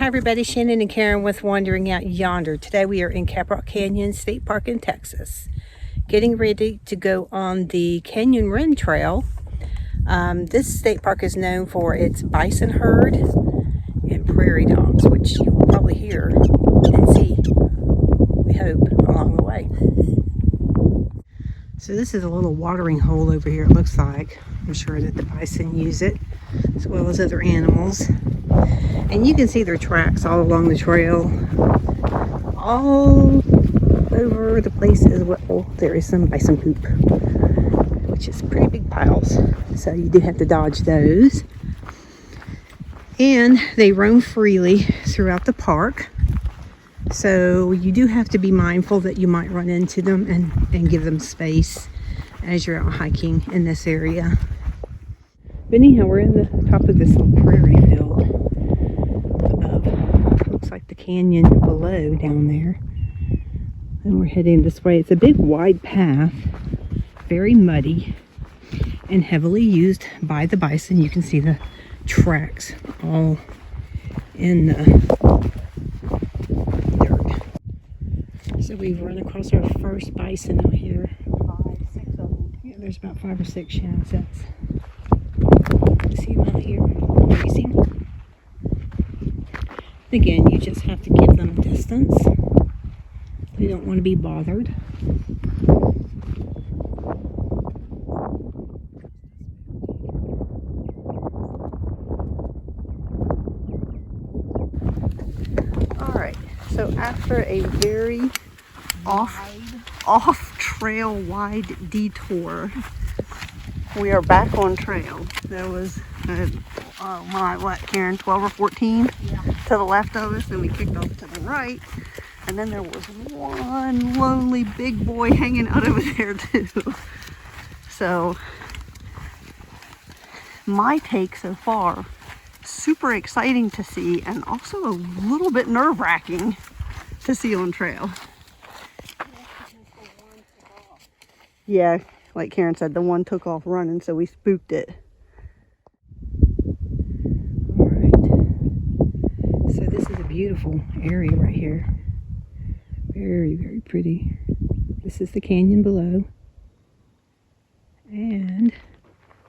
Hi everybody, Shannon and Karen with Wandering Out Yonder. Today we are in Caprock Canyon State Park in Texas, getting ready to go on the Canyon Wren Trail. This state park is known for its bison herd and prairie dogs, which you will probably hear and see, we hope, along the way. So this is a little watering hole over here, it looks like. I'm sure that the bison use it, as well as other animals. And you can see their tracks all along the trail, all over the place as well. There is some bison poop, which is pretty big piles, so you do have to dodge those. And they roam freely throughout the park, so you do have to be mindful that you might run into them and give them space as you're out hiking in this area. But anyhow, we're in the top of this little prairie field above. Looks like the canyon below down there. And we're heading this way. It's a big wide path, very muddy, and heavily used by the bison. You can see the tracks all in the dirt. So we've run across our first bison out here. 5, 6 of them. Yeah, there's about 5 or 6 Shannon sets. See them out here grazing. Again, you just have to give them distance. They don't want to be bothered. Alright, so after a very off-trail wide detour, we are back on trail. There was, what, Karen, 12 or 14 to the left of us, and we kicked off to the right. And then there was one lonely big boy hanging out over there too. So, my take so far, super exciting to see, and also a little bit nerve-wracking to see on trail. Yeah. Like Karen said, the one took off running, so we spooked it. Alright. So this is a beautiful area right here. Very, very pretty. This is the canyon below. And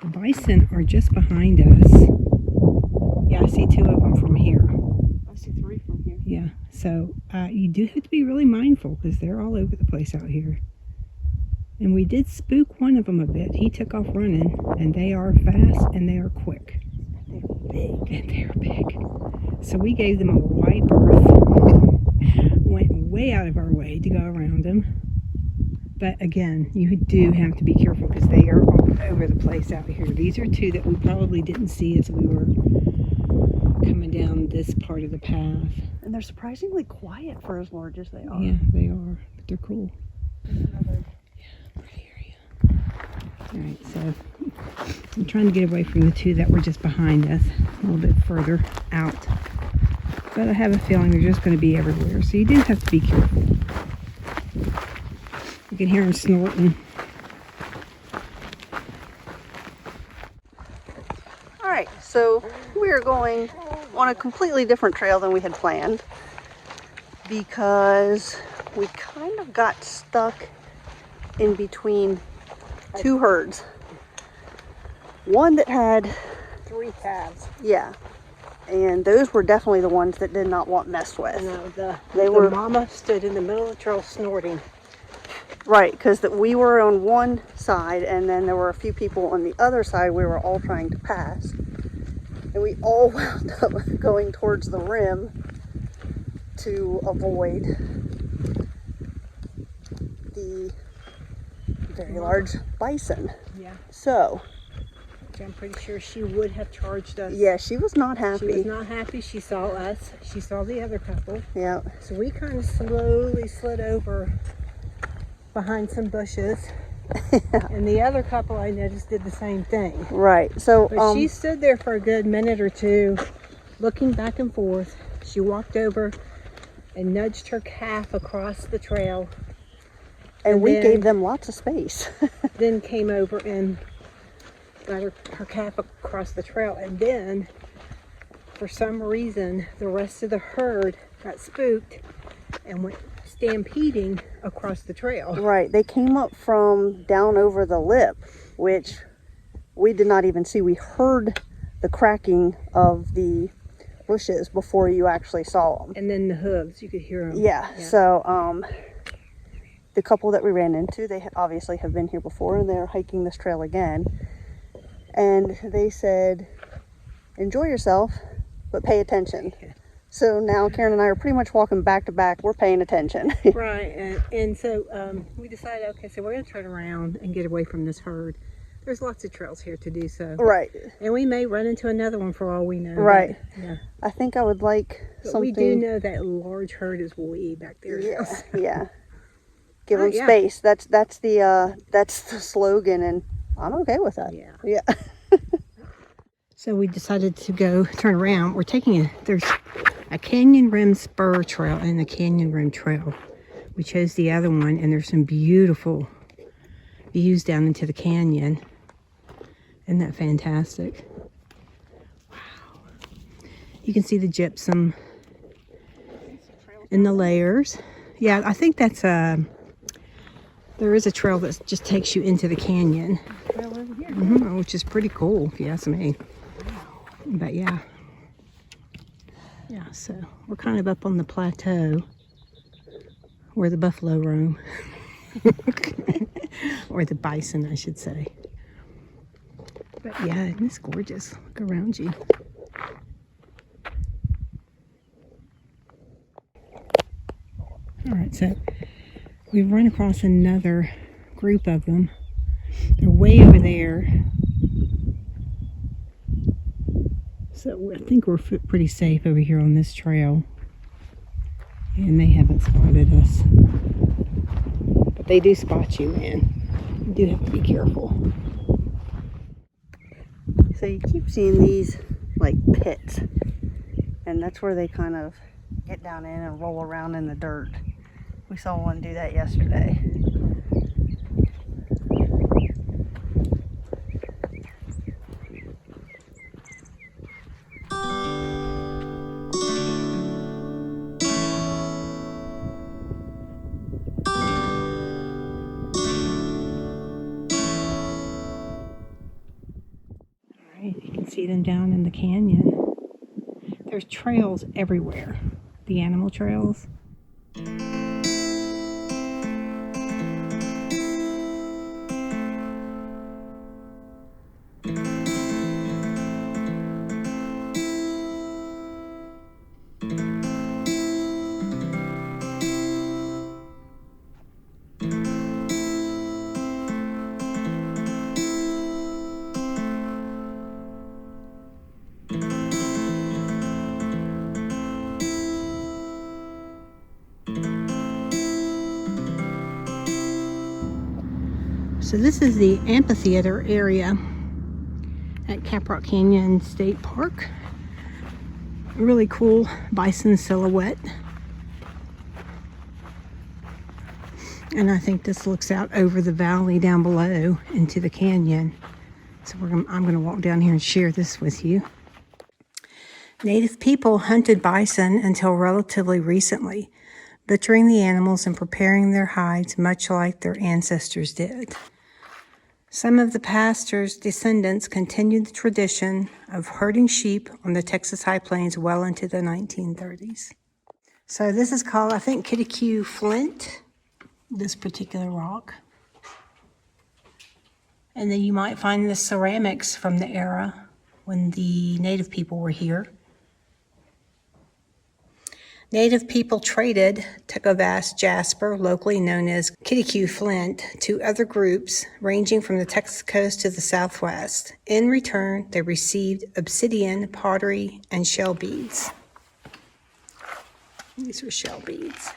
the bison are just behind us. Yeah, I see 2 of them from here. I see 3 from here. Yeah, so you do have to be really mindful because they're all over the place out here. And we did spook one of them a bit. He took off running, and they are fast and they are quick. They're big. And they're big. So we gave them a wide berth. Went way out of our way to go around them. But again, you do have to be careful because they are all over the place out here. These are 2 that we probably didn't see as we were coming down this part of the path. And they're surprisingly quiet for as large as they are. Yeah, they are. But they're cool. Pretty area. Alright, so I'm trying to get away from the 2 that were just behind us, a little bit further out. But I have a feeling they're just going to be everywhere, so you do have to be careful. You can hear them snorting. Alright, so we are going on a completely different trail than we had planned, because we kind of got stuck in between 2 herds. One that had 3 calves. Yeah, and those were definitely the ones that did not want messed with. No, the mama stood in the middle of the trail snorting. Right, because we were on one side, and then there were a few people on the other side we were all trying to pass. And we all wound up going towards the rim to avoid the very large bison. Yeah. So, I'm pretty sure she would have charged us. yeah, she was not happy. She was not happy. She saw us. She saw the other couple. Yeah. So we kind of slowly slid over behind some bushes. Yeah. And the other couple, I noticed, did the same thing. Right. So, But she stood there for a good minute or 2, looking back and forth. She walked over and nudged her calf across the trail. and we gave them lots of space. Then came over and got her calf across the trail, and then for some reason, the rest of the herd got spooked and went stampeding across the trail. Right. They came up from down over the lip, which we did not even see. We heard the cracking of the bushes before you actually saw them. And then the hooves, you could hear them. Yeah. So, the couple that we ran into, they obviously have been here before, and they're hiking this trail again. And they said, enjoy yourself, but pay attention. So now Karen and I are pretty much walking back to back. We're paying attention. Right. And so we decided, okay, so we're going to turn around and get away from this herd. There's lots of trails here to do so. Right. And we may run into another one for all we know. Right. But, yeah. I think I would like but something. we do know that large herd is way back there. Yeah. Yeah. Give them Yeah. space. That's the slogan, and I'm okay with that. Yeah. Yeah. So we decided to go turn around. We're taking there's a canyon rim spur trail and a canyon rim trail. We chose the other one, and there's some beautiful views down into the canyon. Isn't that fantastic? Wow. You can see the gypsum in the layers. Yeah, I think that's there is a trail that just takes you into the canyon. Which is pretty cool, if you ask me. But yeah. Yeah, so we're kind of up on the plateau where the buffalo roam. Or the bison, I should say. But yeah, isn't this gorgeous? Look around you. Alright, so we've run across another group of them. They're way over there. So I think we're pretty safe over here on this trail. And they haven't spotted us. But they do spot you, man. You do have to be careful. So you keep seeing these like pits, and that's where they kind of get down in and roll around in the dirt. We saw one do that yesterday. You can see them down in the canyon. There's trails everywhere. The animal trails. So this is the amphitheater area at Caprock Canyon State Park. Really cool bison silhouette. And I think this looks out over the valley down below into the canyon. So I'm going to walk down here and share this with you. Native people hunted bison until relatively recently, butchering the animals and preparing their hides much like their ancestors did. Some of the pastor's descendants continued the tradition of herding sheep on the Texas High Plains well into the 1930s. So this is called, I think, Kitty Flint, this particular rock. And then you might find the ceramics from the era when the native people were here. Native people traded Tecovas jasper, locally known as Kitty Flint, to other groups ranging from the Texas coast to the southwest. In return, they received obsidian, pottery, and shell beads. These are shell beads.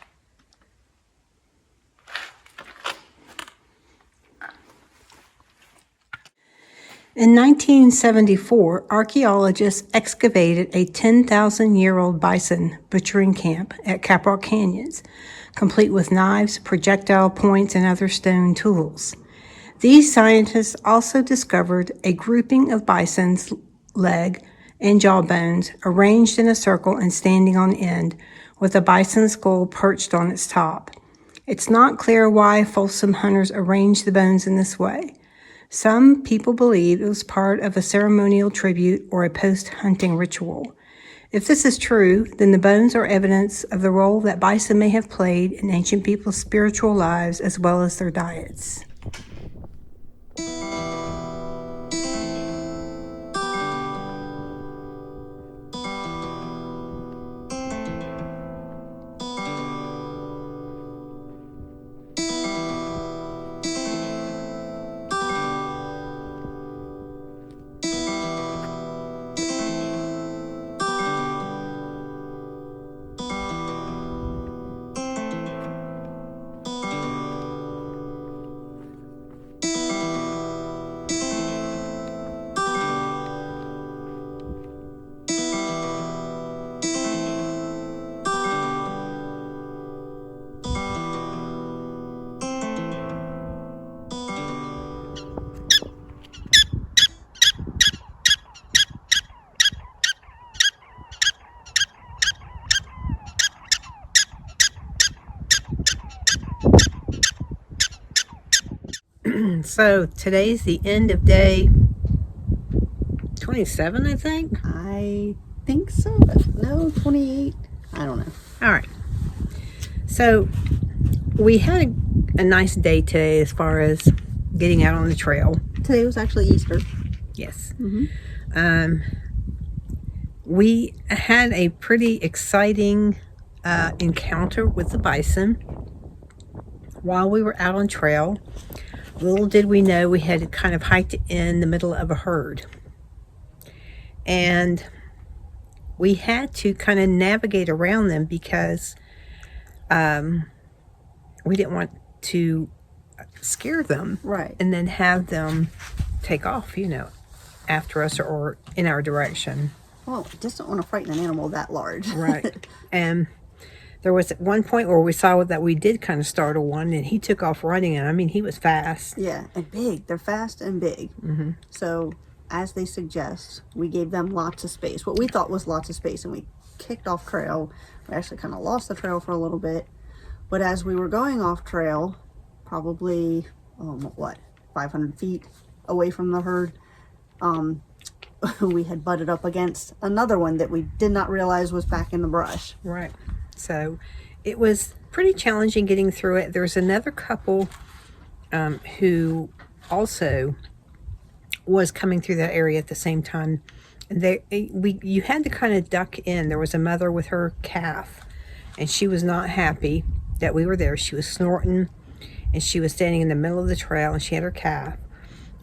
In 1974, archaeologists excavated a 10,000-year-old bison butchering camp at Caprock Canyons, complete with knives, projectile points, and other stone tools. These scientists also discovered a grouping of bison's leg and jawbones arranged in a circle and standing on end, with a bison skull perched on its top. It's not clear why Folsom hunters arranged the bones in this way. Some people believe it was part of a ceremonial tribute or a post-hunting ritual. If this is true, then the bones are evidence of the role that bison may have played in ancient people's spiritual lives as well as their diets. So today's the end of day 27, I think. I think so. No, 28. I don't know. All right. So we had a nice day today as far as getting out on the trail. Today was actually Easter. Yes. Mm-hmm. We had a pretty exciting encounter with the bison while we were out on trail. Little did we know we had kind of hiked in the middle of a herd. And we had to kind of navigate around them because we didn't want to scare them. Right. And then have them take off, after us or in our direction. Well, just don't want to frighten an animal that large. Right. And there was at one point where we saw that we did kind of startle one, and he took off running, and I mean, he was fast. Yeah, and big. They're fast and big. Mm-hmm. So, as they suggest, we gave them lots of space. What we thought was lots of space, and we kicked off trail. We actually kind of lost the trail for a little bit. But as we were going off trail, probably, 500 feet away from the herd, we had butted up against another one that we did not realize was back in the brush. Right. So it was pretty challenging getting through it. There was another couple who also was coming through that area at the same time. You had to kind of duck in. There was a mother with her calf, and she was not happy that we were there. She was snorting, and she was standing in the middle of the trail, and she had her calf.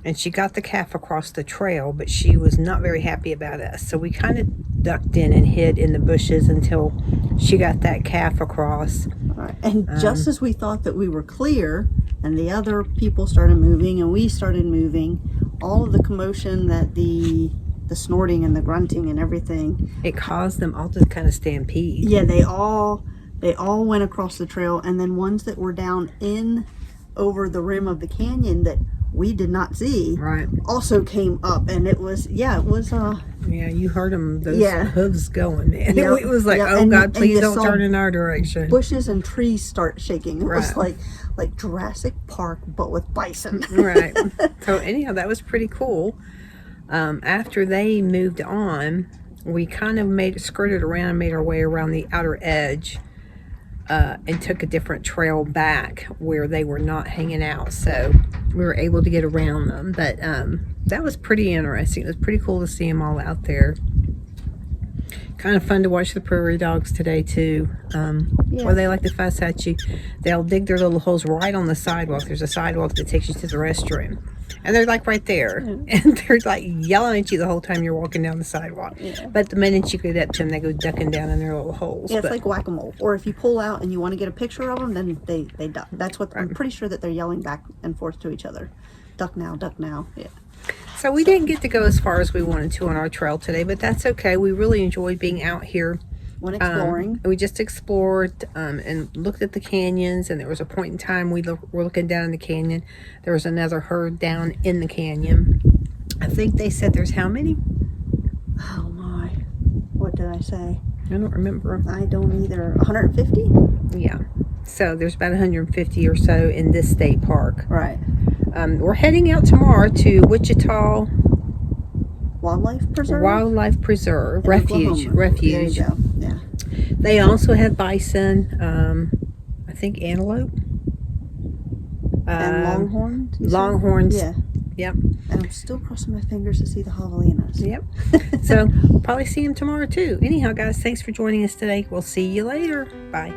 And she got the calf across the trail, but she was not very happy about us. So we kind of ducked in and hid in the bushes until she got that calf across. Right. And just as we thought that we were clear, and the other people started moving, and we started moving, all of the commotion that the snorting and the grunting and everything, it caused them all to kind of stampede. Yeah, they all went across the trail, and then ones that were down in over the rim of the canyon that we did not see, right, also came up, and it was yeah, you heard them, those hooves going, man. Yep, It was like, yep. oh and, God, please and don't turn in our direction. Bushes and trees start shaking. It right. was like Jurassic Park, but with bison. Right. So anyhow, that was pretty cool. After they moved on, we kind of skirted around and made our way around the outer edge, and took a different trail back where they were not hanging out. So we were able to get around them. But that was pretty interesting. It was pretty cool to see them all out there. Kind of fun to watch the prairie dogs today too. Or they like to fuss at you. They'll dig their little holes right on the sidewalk. There's a sidewalk that takes you to the restroom. And they're like right there. And they're like yelling at you the whole time you're walking down the sidewalk. Yeah. But the minute you get up to them, they go ducking down in their little holes. Yeah, it's like whack-a-mole. Or if you pull out and you want to get a picture of them, then they duck. That's what I'm pretty sure that they're yelling back and forth to each other. Duck now, duck now. Yeah. So we didn't get to go as far as we wanted to on our trail today, but that's okay. We really enjoyed being out here. When exploring. We just explored and looked at the canyons, and there was a point in time we were looking down in the canyon. There was another herd down in the canyon. I think they said there's how many? Oh my. did I say? I don't remember. I don't either. 150? Yeah. So there's about 150 or so in this state park. Right. We're heading out tomorrow to Wichita Wildlife Preserve? Wildlife Preserve. In Refuge. Oklahoma. Refuge. There you go. Yeah. They also have bison, I think antelope. And longhorns? you said? Longhorns. Yeah. Yep. And I'm still crossing my fingers to see the javelinas. Yep. So probably see them tomorrow too. Anyhow, guys, thanks for joining us today. We'll see you later. Bye.